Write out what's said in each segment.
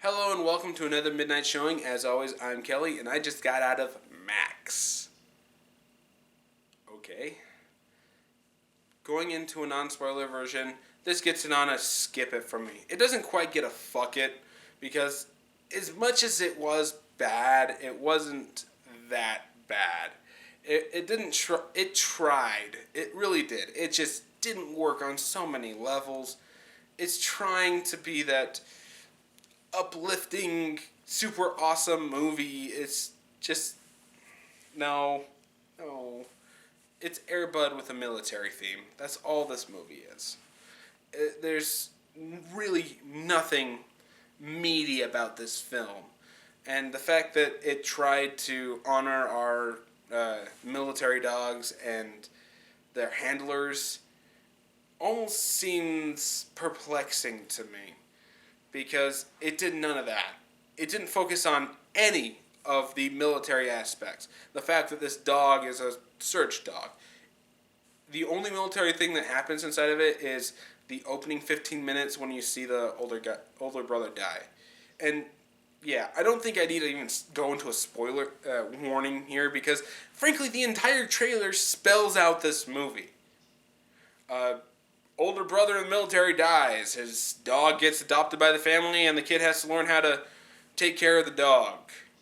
Hello and welcome to another midnight showing. As always, I'm Kelly and I just got out of Max. Okay. Going into a non-spoiler version, this gets it on a skip it for me. It doesn't quite get a fuck it because as much as it was bad, it wasn't that bad. It didn't try. It tried. It really did. It just didn't work on so many levels. It's trying to be that uplifting, super awesome movie. It's just no. It's Air Bud with a military theme. That's all this movie is. There's really nothing meaty about this film, and the fact that it tried to honor our military dogs and their handlers almost seems perplexing to me. Because it did none of that. It didn't focus on any of the military aspects. The fact that this dog is a search dog. The only military thing that happens inside of it is the opening 15 minutes when you see the older brother die. And yeah, I don't think I need to even go into a spoiler warning here because, frankly, the entire trailer spells out this movie. Older brother in the military dies. His dog gets adopted by the family, and the kid has to learn how to take care of the dog.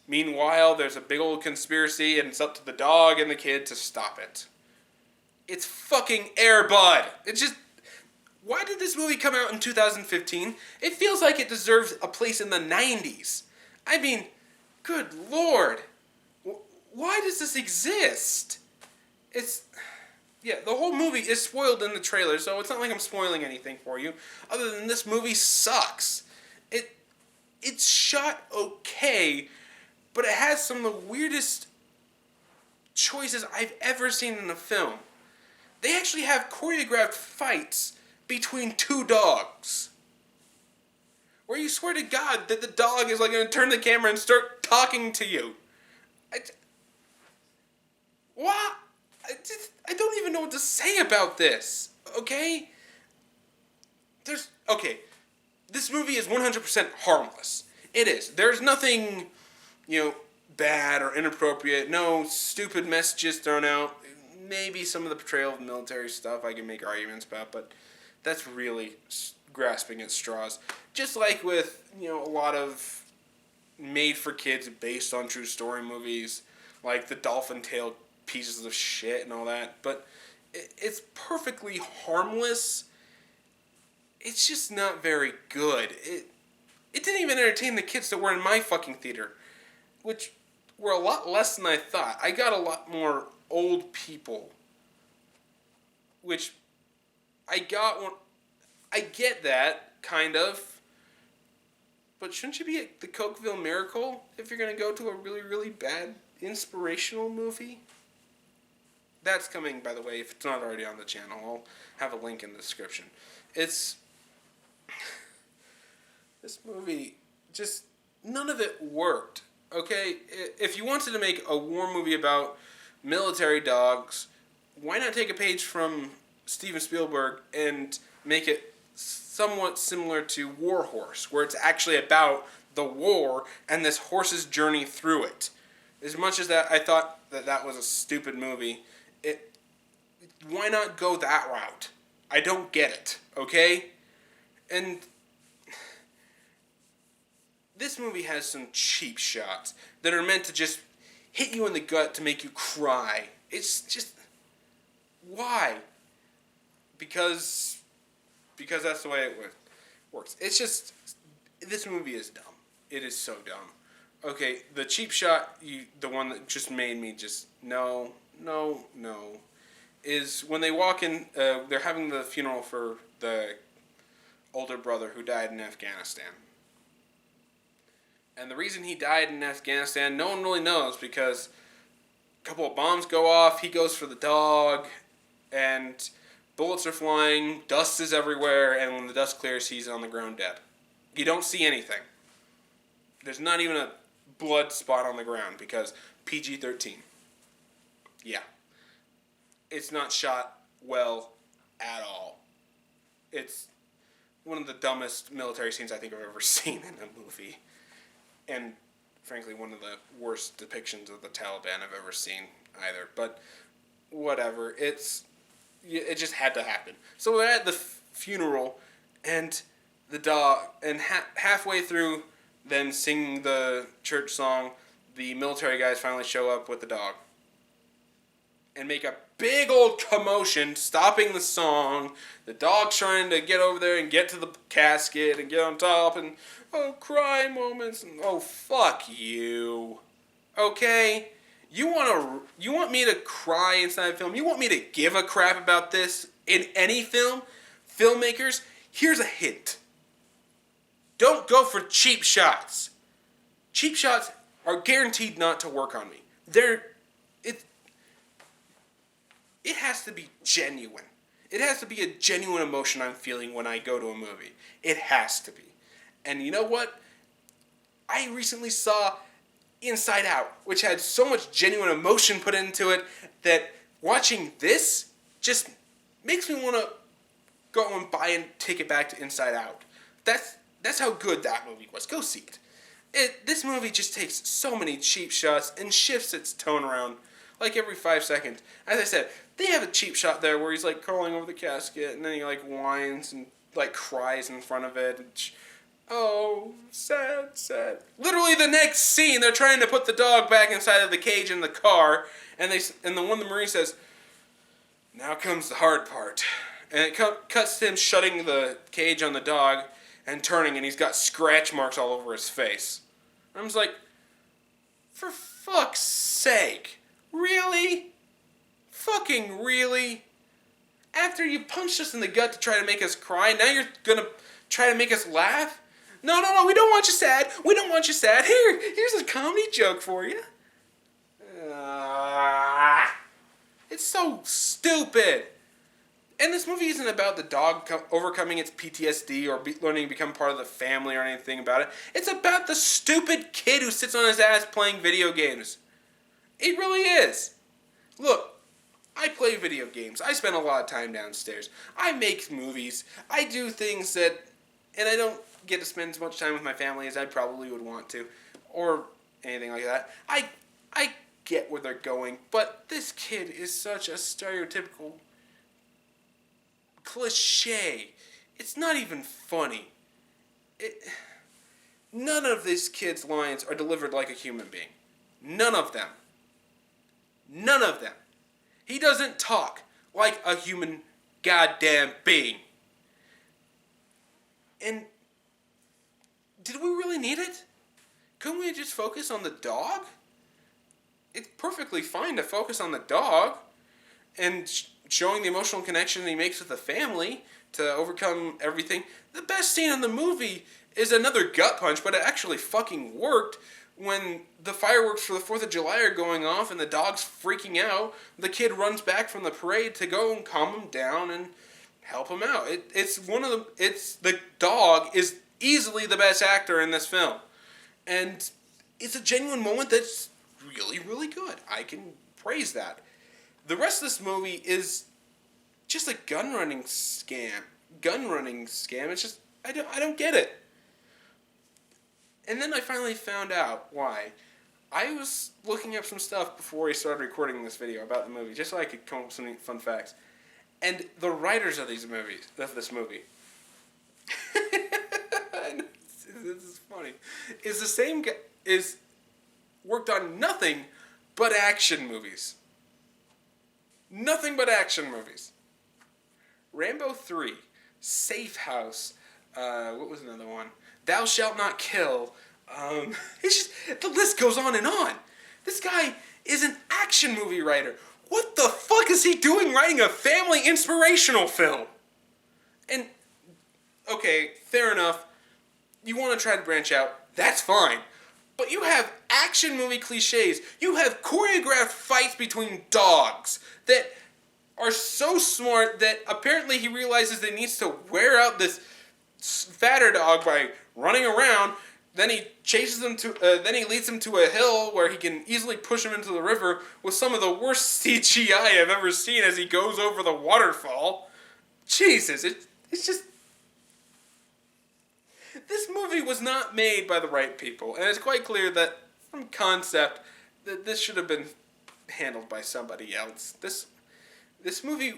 Meanwhile, there's a big old conspiracy, and it's up to the dog and the kid to stop it. It's fucking Air Bud. It's just... Why did this movie come out in 2015? It feels like it deserves a place in the 90s. I mean, good lord. Why does this exist? Yeah, the whole movie is spoiled in the trailer, so it's not like I'm spoiling anything for you, other than this movie sucks. It's shot okay, but it has some of the weirdest choices I've ever seen in a film. They actually have choreographed fights between two dogs, where you swear to God that the dog is like going to turn the camera and start talking to you. What? I don't even know what to say about this, okay? This movie is 100% harmless. It is. There's nothing, bad or inappropriate. No stupid messages thrown out. Maybe some of the portrayal of military stuff I can make arguments about, but that's really grasping at straws. Just like with, a lot of made-for-kids based on true story movies, like the Dolphin Tale pieces of shit and all that, but it's perfectly harmless. It's just not very good. It didn't even entertain the kids that were in my fucking theater, which were a lot less than I thought. I got a lot more old people, which I get that, kind of, but shouldn't you be at the Cokeville Miracle if you're going to go to a really, really bad inspirational movie? That's coming, by the way, if it's not already on the channel. I'll have a link in the description. This movie, just, none of it worked, okay? If you wanted to make a war movie about military dogs, why not take a page from Steven Spielberg and make it somewhat similar to War Horse, where it's actually about the war and this horse's journey through it. As much as that I thought that was a stupid movie, why not go that route? I don't get it, okay? And this movie has some cheap shots that are meant to just hit you in the gut to make you cry. It's just... Why? Because that's the way it works. It's just... This movie is dumb. It is so dumb. Okay, the cheap shot, the one that just made me just... No. Is when they walk in, they're having the funeral for the older brother who died in Afghanistan. And the reason he died in Afghanistan, no one really knows, because a couple of bombs go off, he goes for the dog, and bullets are flying, dust is everywhere, and when the dust clears, he's on the ground dead. You don't see anything. There's not even a blood spot on the ground, because PG-13. Yeah. It's not shot well at all. It's one of the dumbest military scenes I think I've ever seen in a movie. and frankly one of the worst depictions of the Taliban I've ever seen either. But whatever, it just had to happen. So we're at the funeral, and the dog, and halfway through them singing the church song, the military guys finally show up with the dog and make a big old commotion, stopping the song. The dog's trying to get over there and get to the casket and get on top, and cry moments, and fuck you. Okay? You want me to cry inside a film? You want me to give a crap about this in any film? Filmmakers, here's a hint. Don't go for cheap shots. Cheap shots are guaranteed not to work on me. It has to be genuine. It has to be a genuine emotion I'm feeling when I go to a movie. It has to be. And you know what? I recently saw Inside Out, which had so much genuine emotion put into it that watching this just makes me want to go and buy a ticket back to Inside Out. That's how good that movie was. Go see it. This movie just takes so many cheap shots and shifts its tone around like every 5 seconds. As I said, they have a cheap shot there where he's like crawling over the casket and then he like whines and like cries in front of it. And sad, sad. Literally the next scene, they're trying to put the dog back inside of the cage in the car, and the Marine says, "Now comes the hard part," and it cuts to him shutting the cage on the dog and turning, and he's got scratch marks all over his face. I'm just like, for fuck's sake, really? Fucking really? After you punched us in the gut to try to make us cry, now you're gonna try to make us laugh? No, we don't want you sad. We don't want you sad. Here's a comedy joke for you. It's so stupid. And this movie isn't about the dog overcoming its PTSD or learning to become part of the family or anything about it. It's about the stupid kid who sits on his ass playing video games. It really is. Look, I play video games. I spend a lot of time downstairs. I make movies. I do things and I don't get to spend as much time with my family as I probably would want to, or anything like that. I get where they're going, but this kid is such a stereotypical cliche. It's not even funny. None of this kid's lines are delivered like a human being. None of them. None of them. He doesn't talk like a human goddamn being. And did we really need it? Couldn't we just focus on the dog? It's perfectly fine to focus on the dog and showing the emotional connection he makes with the family to overcome everything. The best scene in the movie is another gut punch, but it actually fucking worked when the fireworks for the 4th of July are going off and the dog's freaking out. The kid runs back from the parade to go and calm him down and help him out. The dog is easily the best actor in this film. And it's a genuine moment that's really, really good. I can praise that. The rest of this movie is just a gun running scam. It's just, I don't get it. And then I finally found out why. I was looking up some stuff before we started recording this video about the movie, just so I could come up with some fun facts. And the writers of this movie, this is funny, is the same guy, worked on nothing but action movies. Nothing but action movies. Rambo 3, Safe House, what was another one? Thou Shalt Not Kill. It's just, the list goes on and on. This guy is an action movie writer. What the fuck is he doing writing a family inspirational film? And, okay, fair enough. You want to try to branch out, that's fine. But you have action movie cliches. You have choreographed fights between dogs that are so smart that apparently he realizes that he needs to wear out this fatter dog by running around. Then he chases him then he leads him to a hill where he can easily push him into the river with some of the worst CGI I've ever seen as he goes over the waterfall. Jesus, it's just... This movie was not made by the right people, and it's quite clear that from concept that this should have been handled by somebody else. This movie.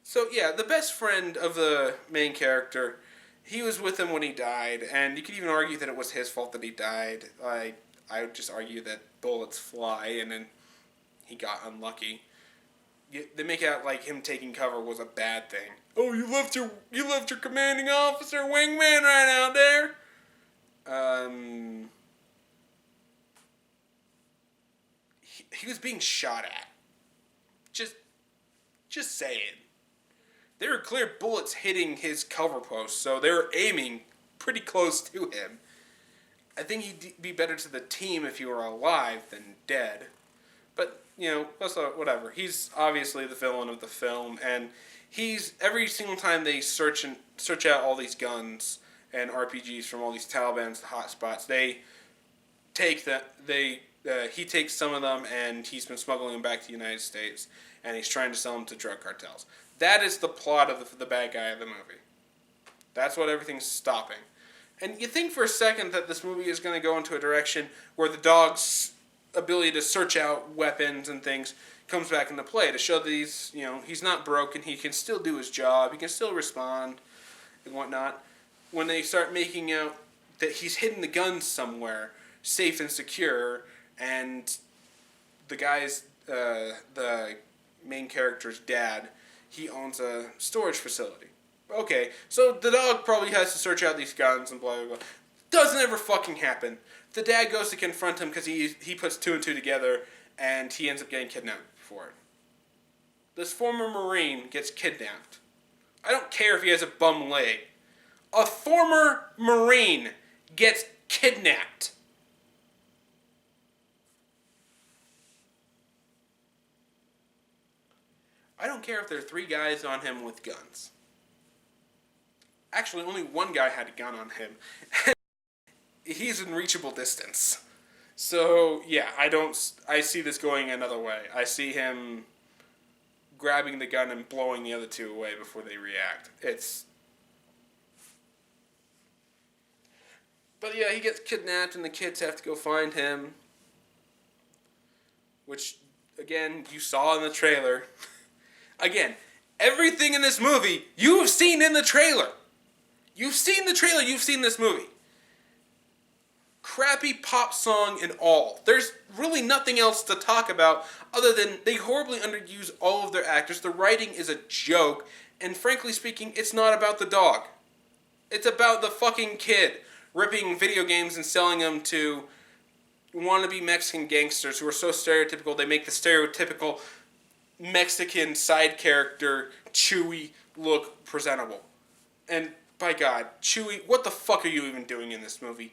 So yeah, the best friend of the main character, he was with him when he died, and you could even argue that it was his fault that he died. I would just argue that bullets fly, and then he got unlucky. They make it out like him taking cover was a bad thing. Oh, you left your commanding officer, wingman, right out there. He was being shot at. Just saying. There were clear bullets hitting his cover post, so they were aiming pretty close to him. I think he'd be better to the team if he were alive than dead. But, whatever. He's obviously the villain of the film, and he's, every single time they search out all these guns and RPGs from all these Taliban's hotspots, he takes some of them, and he's been smuggling them back to the United States, and he's trying to sell them to drug cartels. That is the plot of the bad guy of the movie. That's what everything's stopping. And you think for a second that this movie is going to go into a direction where the dog's ability to search out weapons and things comes back into play to show that he's not broken, he can still do his job, he can still respond and whatnot. When they start making out that he's hidden the guns somewhere, safe and secure, and the guy's, the main character's dad, he owns a storage facility. Okay, so the dog probably has to search out these guns and blah, blah, blah. Doesn't ever fucking happen. The dad goes to confront him because he puts two and two together, and he ends up getting kidnapped for it. This former Marine gets kidnapped. I don't care if he has a bum leg. A former Marine gets kidnapped. I don't care if there are 3 guys on him with guns. Actually, only one guy had a gun on him. He's in reachable distance. So, yeah, I see this going another way. I see him grabbing the gun and blowing the other 2 away before they react. But yeah, he gets kidnapped and the kids have to go find him. Which, again, you saw in the trailer. Again, everything in this movie you've seen in the trailer. You've seen the trailer, you've seen this movie. Crappy pop song and all. There's really nothing else to talk about other than they horribly underuse all of their actors. The writing is a joke, and frankly speaking, it's not about the dog. It's about the fucking kid ripping video games and selling them to wannabe Mexican gangsters who are so stereotypical they make the stereotypical Mexican side character Chewie look presentable. And by God, Chewie, what the fuck are you even doing in this movie?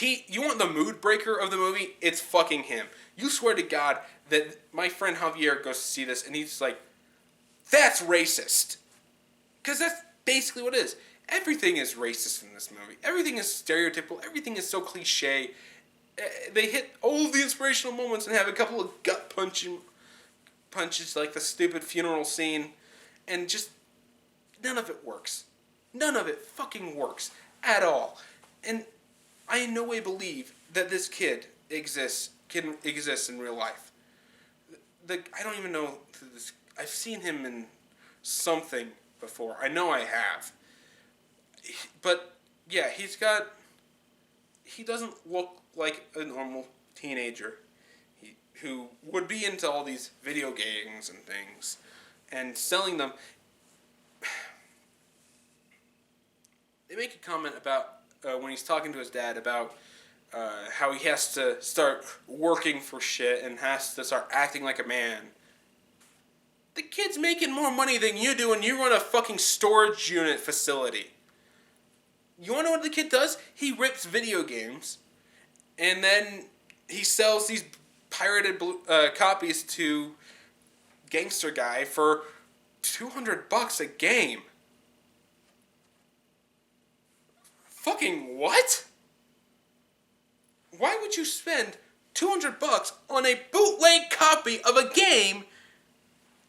You want the mood breaker of the movie? It's fucking him. You swear to God that my friend Javier goes to see this and he's like, that's racist. Because that's basically what it is. Everything is racist in this movie. Everything is stereotypical. Everything is so cliche. They hit all of the inspirational moments and have a couple of gut punches like the stupid funeral scene. And just, none of it works. None of it fucking works at all. And I in no way believe that this kid exists in real life. I don't even know this. I've seen him in something before. I know I have. But yeah, he doesn't look like a normal teenager who would be into all these video games and things and selling them. They make a comment about when he's talking to his dad about how he has to start working for shit and has to start acting like a man. The kid's making more money than you do and you run a fucking storage unit facility. You wanna know what the kid does? He rips video games and then he sells these pirated copies to gangster guy for $200 a game. Fucking what? Why would you spend $200 on a bootleg copy of a game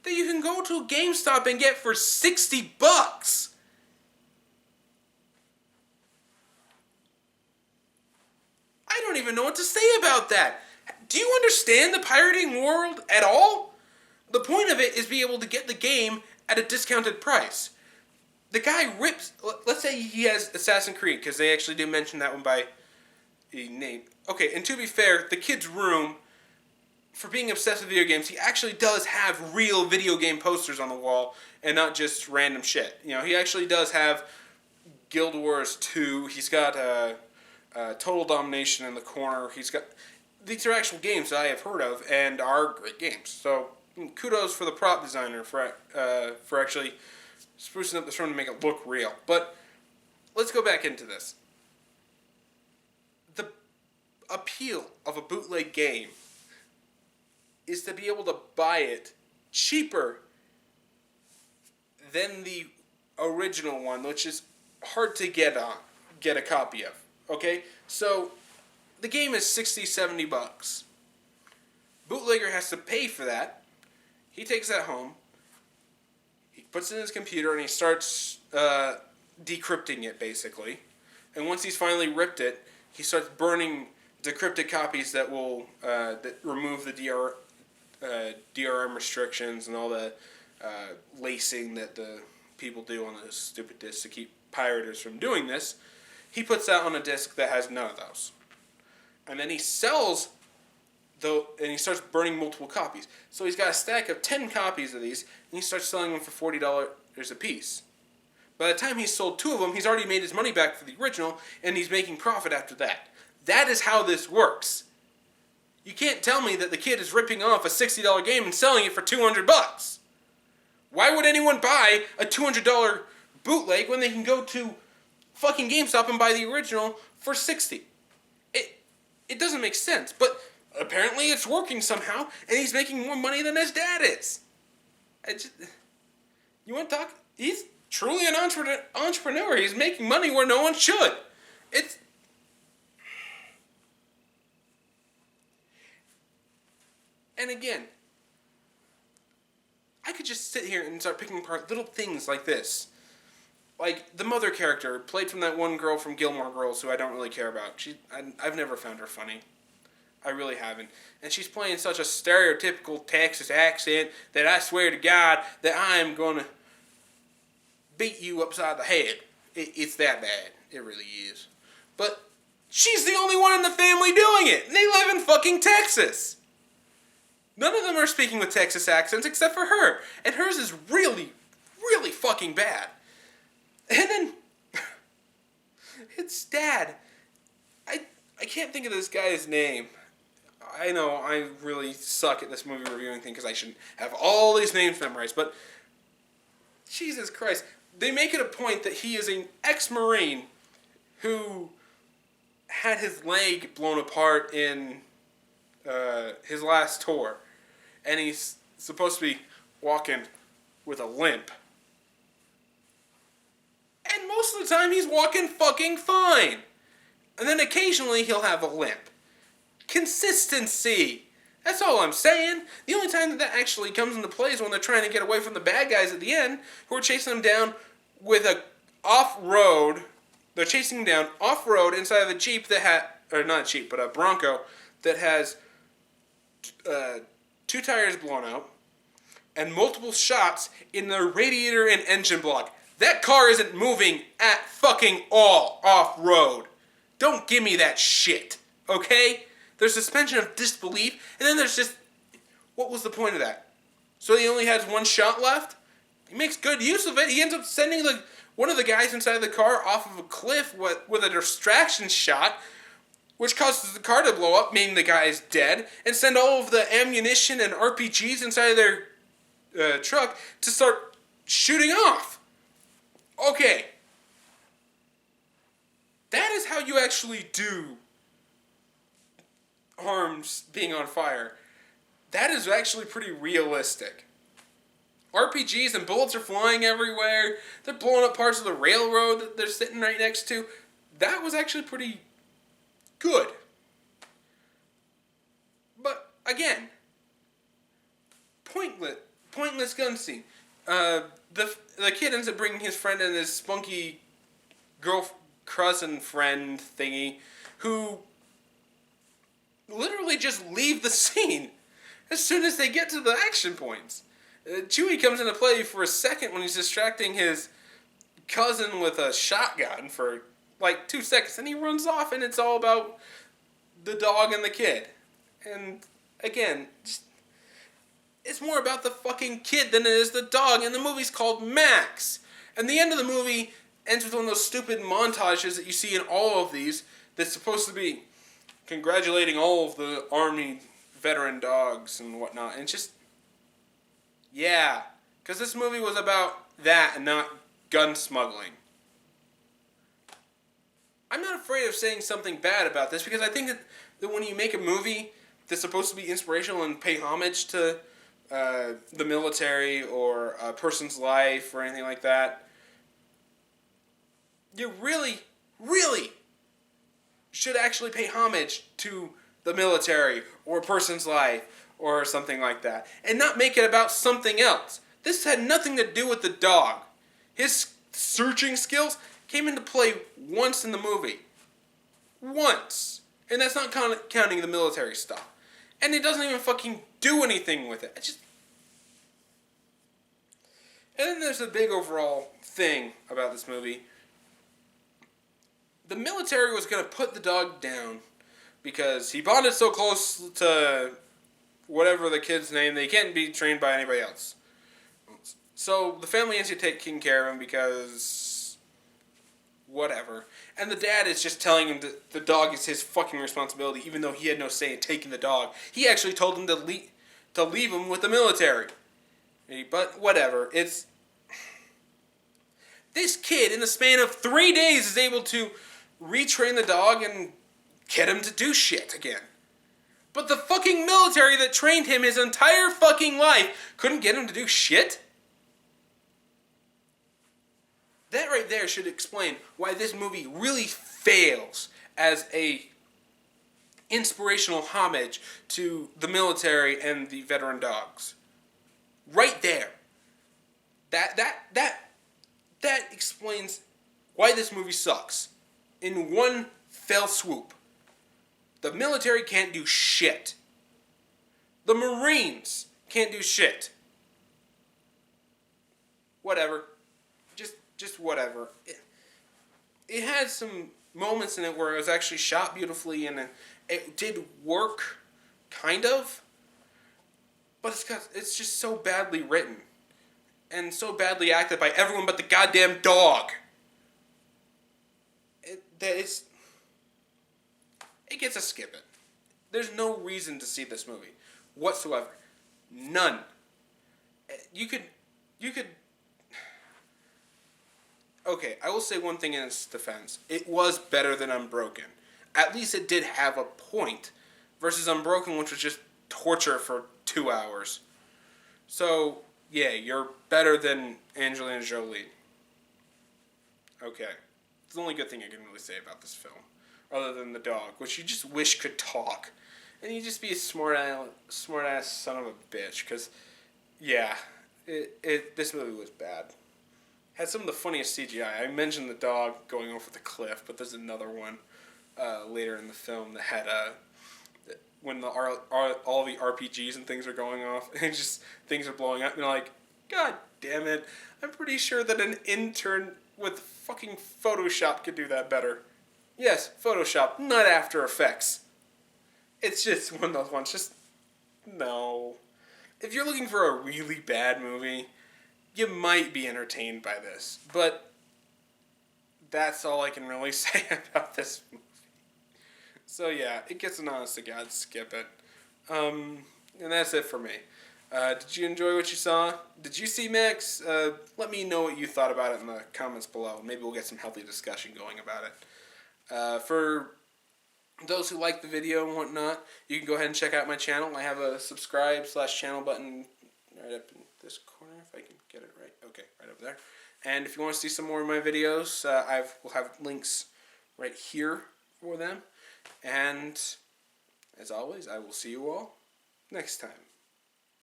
that you can go to GameStop and get for $60? even know what to say about that. Do you understand the pirating world at all? The point of it is be able to get the game at a discounted price. The guy rips... Let's say he has Assassin's Creed, because they actually do mention that one by name. Okay, and to be fair, the kid's room, for being obsessed with video games, he actually does have real video game posters on the wall, and not just random shit. You know, he actually does have Guild Wars 2. He's got Total Domination in the corner. He's got... These are actual games that I have heard of, and are great games. So, kudos for the prop designer for actually sprucing up this room to make it look real. But let's go back into this. The appeal of a bootleg game is to be able to buy it cheaper than the original one, which is hard to get a copy of. Okay? So the game is $60-$70. Bootlegger has to pay for that. He takes that home. He puts it in his computer and he starts decrypting it, basically. And once he's finally ripped it, he starts burning decrypted copies that will that remove the DRM restrictions and all the lacing that the people do on those stupid discs to keep pirators from doing this. He puts that on a disc that has none of those. And then he sells, and he starts burning multiple copies. So he's got a stack of 10 copies of these, and he starts selling them for $40 a piece. By the time he's sold 2 of them, he's already made his money back for the original, and he's making profit after that. That is how this works. You can't tell me that the kid is ripping off a $60 game and selling it for $200. Why would anyone buy a $200 bootleg when they can go to fucking GameStop and buy the original for $60? It doesn't make sense, but apparently it's working somehow, and he's making more money than his dad is. You want to talk? He's truly an entrepreneur. He's making money where no one should. And again, I could just sit here and start picking apart little things like this. Like, the mother character, played from that one girl from Gilmore Girls who I don't really care about. I've never found her funny. I really haven't. And she's playing such a stereotypical Texas accent that I swear to God that I'm going to beat you upside the head. It's that bad. It really is. But she's the only one in the family doing it. And they live in fucking Texas. None of them are speaking with Texas accents except for her. And hers is really, really fucking bad. And then, it's Dad. I can't think of this guy's name. I know I really suck at this movie reviewing thing because I shouldn't have all these names memorized. But, Jesus Christ. They make it a point that he is an ex-Marine who had his leg blown apart in his last tour. And he's supposed to be walking with a limp. And most of the time he's walking fucking fine. And then occasionally he'll have a limp. Consistency. That's all I'm saying. The only time that actually comes into play is when they're trying to get away from the bad guys at the end, who are chasing them down with a off-road. They're chasing them down off-road inside of a Jeep that had, or not a Jeep, but a Bronco that has 2 tires blown out and multiple shots in the radiator and engine block. That car isn't moving at fucking all off-road. Don't give me that shit, okay? There's suspension of disbelief, and then there's just... What was the point of that? So he only has 1 shot left? He makes good use of it. He ends up sending one of the guys inside the car off of a cliff with a distraction shot, which causes the car to blow up, meaning the guy is dead, and send all of the ammunition and RPGs inside of their truck to start shooting off. Okay. That is how you actually do arms being on fire. That is actually pretty realistic. RPGs and bullets are flying everywhere. They're blowing up parts of the railroad that they're sitting right next to. That was actually pretty good. But, again, pointless gun scene. The kid ends up bringing his friend and his spunky cousin friend thingy, who literally just leave the scene as soon as they get to the action points. Chewie comes into play for a second when he's distracting his cousin with a shotgun for like 2 seconds, and he runs off, and it's all about the dog and the kid. And again, it's more about the fucking kid than it is the dog, and the movie's called Max. And the end of the movie ends with one of those stupid montages that you see in all of these that's supposed to be congratulating all of the Army veteran dogs and whatnot. And just, yeah. Because this movie was about that and not gun smuggling. I'm not afraid of saying something bad about this because I think that when you make a movie that's supposed to be inspirational and pay homage to the military or a person's life or anything like that, you really, really should actually pay homage to the military or a person's life or something like that, and not make it about something else. This had nothing to do with the dog. His searching skills came into play once in the movie. Once. And that's not counting the military stuff. And it doesn't even fucking do anything with it. And then there's a big overall thing about this movie. The military was going to put the dog down because he bonded so close to whatever the kid's name that he can't be trained by anybody else. So the family has to take care of him because whatever. And the dad is just telling him that the dog is his fucking responsibility, even though he had no say in taking the dog. He actually told him to leave him with the military. But whatever. This kid, in the span of 3 days, is able to retrain the dog and get him to do shit again. But the fucking military that trained him his entire fucking life couldn't get him to do shit? That right there should explain why this movie really fails as a inspirational homage to the military and the veteran dogs. Right there. That explains why this movie sucks. In one fell swoop. The military can't do shit. The Marines can't do shit. Whatever. Just whatever. It had some moments in it where it was actually shot beautifully and it did work, kind of. But it's just so badly written. And so badly acted by everyone but the goddamn dog. It gets a skip it. There's no reason to see this movie whatsoever. None. You could. Okay, I will say one thing in its defense. It was better than Unbroken. At least it did have a point. Versus Unbroken, which was just torture for 2 hours. So, yeah, you're better than Angelina Jolie. Okay. It's the only good thing I can really say about this film. Other than the dog, which you just wish could talk. And you just be a smart ass son of a bitch. Because, yeah, this movie was bad. Had some of the funniest CGI. I mentioned the dog going over the cliff, but there's another one later in the film that had when all the RPGs and things are going off, and just things are blowing up, and you're like, God damn it! I'm pretty sure that an intern with fucking Photoshop could do that better. Yes, Photoshop, not After Effects. It's just one of those ones. Just no. If you're looking for a really bad movie, you might be entertained by this, but that's all I can really say about this movie. So yeah, it gets an honest to God skip it. And that's it for me. Did you enjoy what you saw? Did you see Max? Let me know what you thought about it in the comments below. Maybe we'll get some healthy discussion going about it. For those who like the video and whatnot, you can go ahead and check out my channel. I have a subscribe/channel button right up in this corner, if I can get it right. Okay, right over there. And if you want to see some more of my videos, we'll have links right here for them. And as always, I will see you all next time.